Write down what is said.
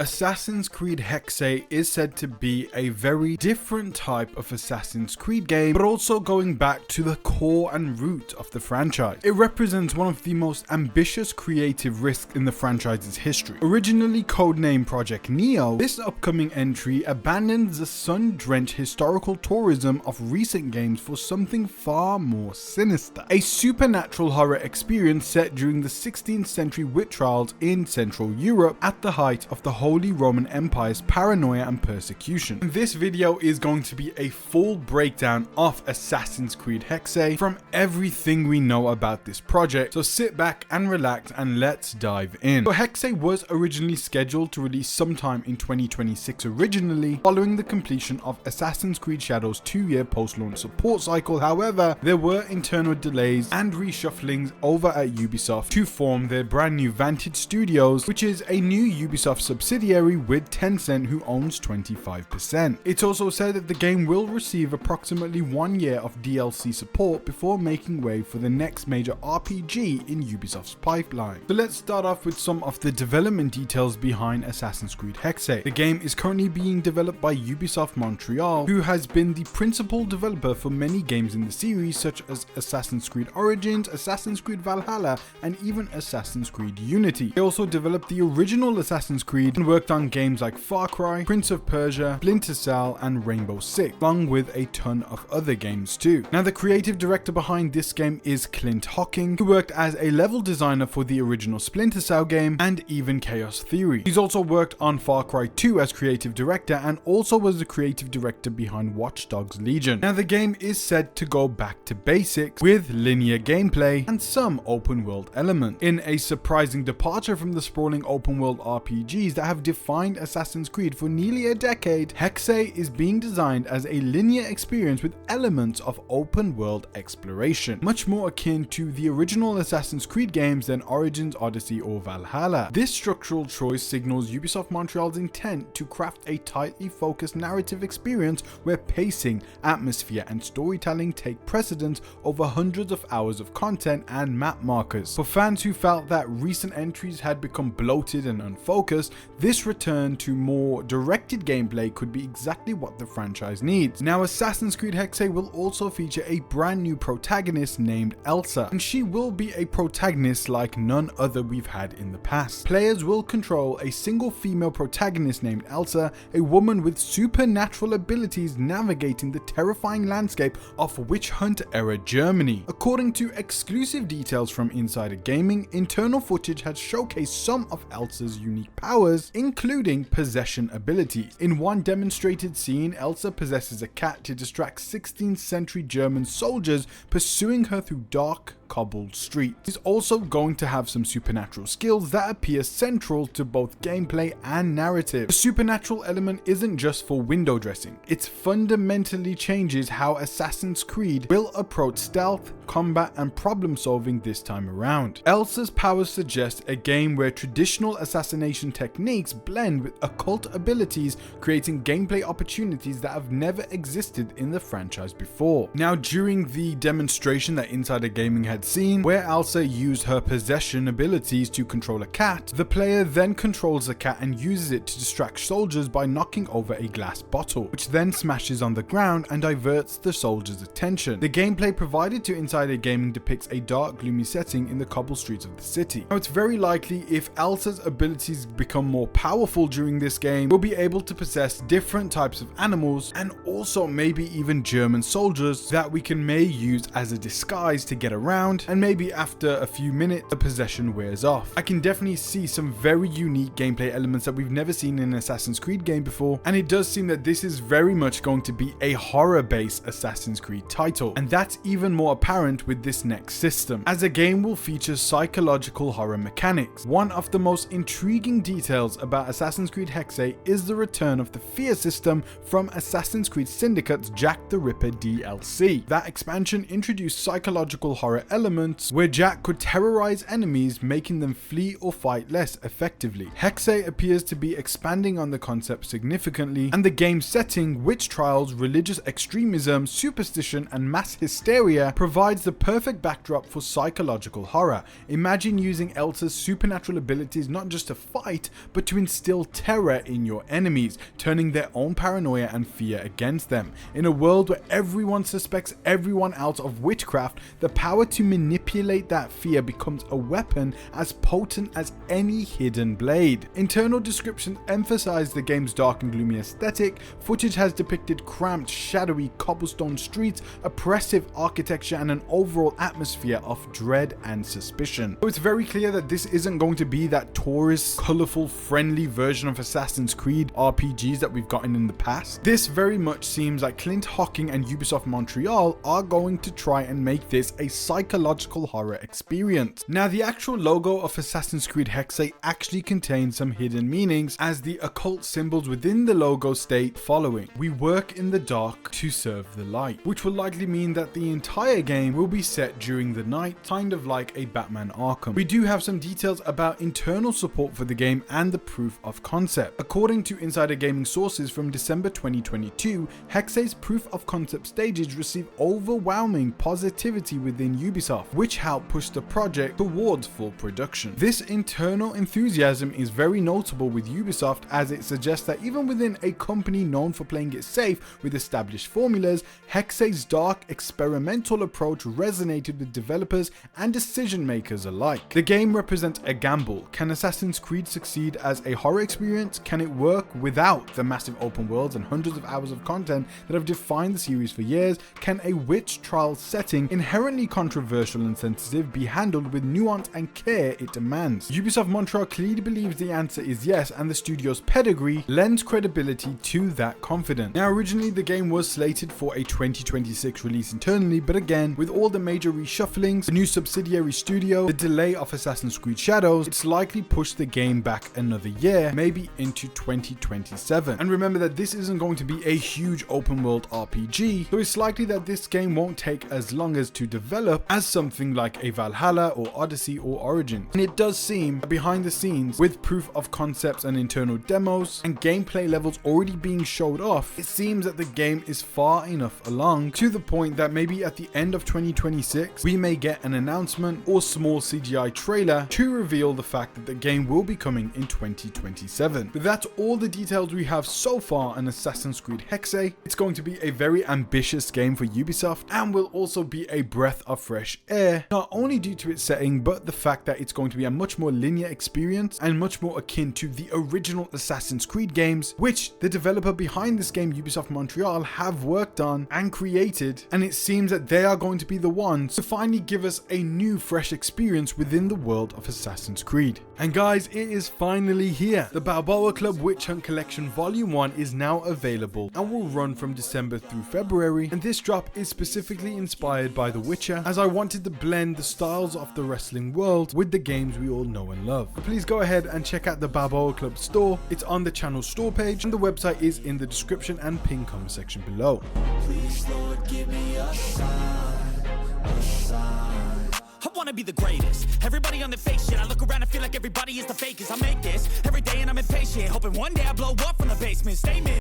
Assassin's Creed Hexe is said to be a very different type of Assassin's Creed game, but also going back to the core and root of the franchise. It represents one of the most ambitious creative risks in the franchise's history. Originally codenamed Project Neo, this upcoming entry abandons the sun-drenched historical tourism of recent games for something far more sinister. A supernatural horror experience set during the 16th century witch trials in Central Europe at the height of the Holy Roman Empire's paranoia and persecution. This video is going to be a full breakdown of Assassin's Creed Hexe from everything we know about this project, so sit back and relax and let's dive in. So Hexe was originally scheduled to release sometime in 2026 originally, following the completion of Assassin's Creed Shadows' 2-year post-launch support cycle. However, there were internal delays and reshufflings over at Ubisoft to form their brand new Vantage Studios, which is a new Ubisoft subsidiary with Tencent, who owns 25%. It's also said that the game will receive approximately 1 year of DLC support before making way for the next major RPG in Ubisoft's pipeline. So let's start off with some of the development details behind Assassin's Creed Hexe. The game is currently being developed by Ubisoft Montreal, who has been the principal developer for many games in the series such as Assassin's Creed Origins, Assassin's Creed Valhalla, and even Assassin's Creed Unity. They also developed the original Assassin's Creed and worked on games like Far Cry, Prince of Persia, Splinter Cell, and Rainbow Six, along with a ton of other games too. Now, the creative director behind this game is Clint Hocking, who worked as a level designer for the original Splinter Cell game and even Chaos Theory. He's also worked on Far Cry 2 as creative director and also was the creative director behind Watch Dogs Legion. Now, the game is said to go back to basics with linear gameplay and some open world elements. In a surprising departure from the sprawling open world RPGs that have defined Assassin's Creed for nearly a decade, Hexe is being designed as a linear experience with elements of open world exploration, much more akin to the original Assassin's Creed games than Origins, Odyssey, or Valhalla. This structural choice signals Ubisoft Montreal's intent to craft a tightly focused narrative experience where pacing, atmosphere, and storytelling take precedence over hundreds of hours of content and map markers. For fans who felt that recent entries had become bloated and unfocused, this return to more directed gameplay could be exactly what the franchise needs. Now, Assassin's Creed Hexe will also feature a brand new protagonist named Elsa, and she will be a protagonist like none other we've had in the past. Players will control a single female protagonist named Elsa, a woman with supernatural abilities navigating the terrifying landscape of witch hunt era Germany. According to exclusive details from Insider Gaming, internal footage has showcased some of Elsa's unique powers, including possession abilities. In one demonstrated scene, Elsa possesses a cat to distract 16th century German soldiers pursuing her through dark, cobbled streets. He's also going to have some supernatural skills that appear central to both gameplay and narrative. The supernatural element isn't just for window dressing, it fundamentally changes how Assassin's Creed will approach stealth, combat, and problem solving this time around. Elsa's powers suggest a game where traditional assassination techniques blend with occult abilities, creating gameplay opportunities that have never existed in the franchise before. Now, during the demonstration that Insider Gaming had seen, where Elsa used her possession abilities to control a cat, the player then controls the cat and uses it to distract soldiers by knocking over a glass bottle, which then smashes on the ground and diverts the soldiers' attention. The gameplay provided to Insider Gaming depicts a dark, gloomy setting in the cobbled streets of the city. Now, it's very likely if Elsa's abilities become more powerful during this game, we'll be able to possess different types of animals and also maybe even German soldiers that we may use as a disguise to get around, and maybe after a few minutes the possession wears off. I can definitely see some very unique gameplay elements that we've never seen in an Assassin's Creed game before, and it does seem that this is very much going to be a horror-based Assassin's Creed title, and that's even more apparent with this next system, as the game will feature psychological horror mechanics. One of the most intriguing details about Assassin's Creed Hexe is the return of the fear system from Assassin's Creed Syndicate's Jack the Ripper DLC. That expansion introduced psychological horror elements where Jack could terrorize enemies, making them flee or fight less effectively. Hexe appears to be expanding on the concept significantly, and the game's setting, witch trials, religious extremism, superstition, and mass hysteria provides the perfect backdrop for psychological horror. Imagine using Elsa's supernatural abilities not just to fight, but to instill terror in your enemies, turning their own paranoia and fear against them. In a world where everyone suspects everyone else of witchcraft, the power to manipulate that fear becomes a weapon as potent as any hidden blade. Internal descriptions emphasize the game's dark and gloomy aesthetic. Footage has depicted cramped, shadowy cobblestone streets, oppressive architecture, and an overall atmosphere of dread and suspicion. So it's very clear that this isn't going to be that tourist, colorful, friendly version of Assassin's Creed RPGs that we've gotten in the past. This very much seems like Clint Hocking and Ubisoft Montreal are going to try and make this a psychological horror experience. Now, the actual logo of Assassin's Creed Hexe actually contains some hidden meanings, as the occult symbols within the logo state following: "We work in the dark to serve the light," which will likely mean that the entire game will be set during the night, kind of like a Batman Arkham. We do have some details about internal support for the game and the proof of concept. According to insider gaming sources from December 2022, Hexe's proof of concept stages received overwhelming positivity within Ubisoft, which helped push the project towards full production. This internal enthusiasm is very notable with Ubisoft, as it suggests that even within a company known for playing it safe with established formulas, Hexe's dark, experimental approach resonated with developers and decision makers alike. The game represents a gamble. Can Assassin's Creed succeed as a horror experience? Can it work without the massive open worlds and hundreds of hours of content that have defined the series for years? Can a witch trial setting, inherently controversial and sensitive, be handled with nuance and care it demands? Ubisoft Montreal clearly believes the answer is yes, and the studio's pedigree lends credibility to that confidence. Now, originally the game was slated for a 2026 release internally, but again, with all the major reshufflings, the new subsidiary studio, the delay of Assassin's Creed Shadows, it's likely pushed the game back another year, maybe into 2027. And remember that this isn't going to be a huge open world RPG, so it's likely that this game won't take as long as to develop as something like a Valhalla or Odyssey or Origins. And it does seem, behind the scenes, with proof of concepts and internal demos and gameplay levels already being showed off, it seems that the game is far enough along to the point that maybe at the end of 2026 we may get an announcement or small CGI trailer to reveal the fact that the game will be coming in 2027. But that's all the details we have so far on Assassin's Creed Hexe. It's going to be a very ambitious game for Ubisoft and will also be a breath of fresh air, not only due to its setting, but the fact that it's going to be a much more linear experience and much more akin to the original Assassin's Creed games, which the developer behind this game, Ubisoft Montreal, have worked on and created, and it seems that they are going to be the ones to finally give us a new fresh experience within the world of Assassin's Creed. And guys, it is finally here. The Balboa Club Witch Hunt Collection Volume 1 is now available and will run from December through February, and this drop is specifically inspired by The Witcher, as I wanted to blend the styles of the wrestling world with the games we all know and love. So please go ahead and check out the Balboa Club store. It's on the channel store page, and the website is in the description and pinned comment section below. Please, Lord, give me a sign, a sign. I wanna be the greatest. Everybody on the fake shit. I look around and feel like everybody is the fakest. I make this every day and I'm impatient, hoping one day I blow up from the basement. Statement.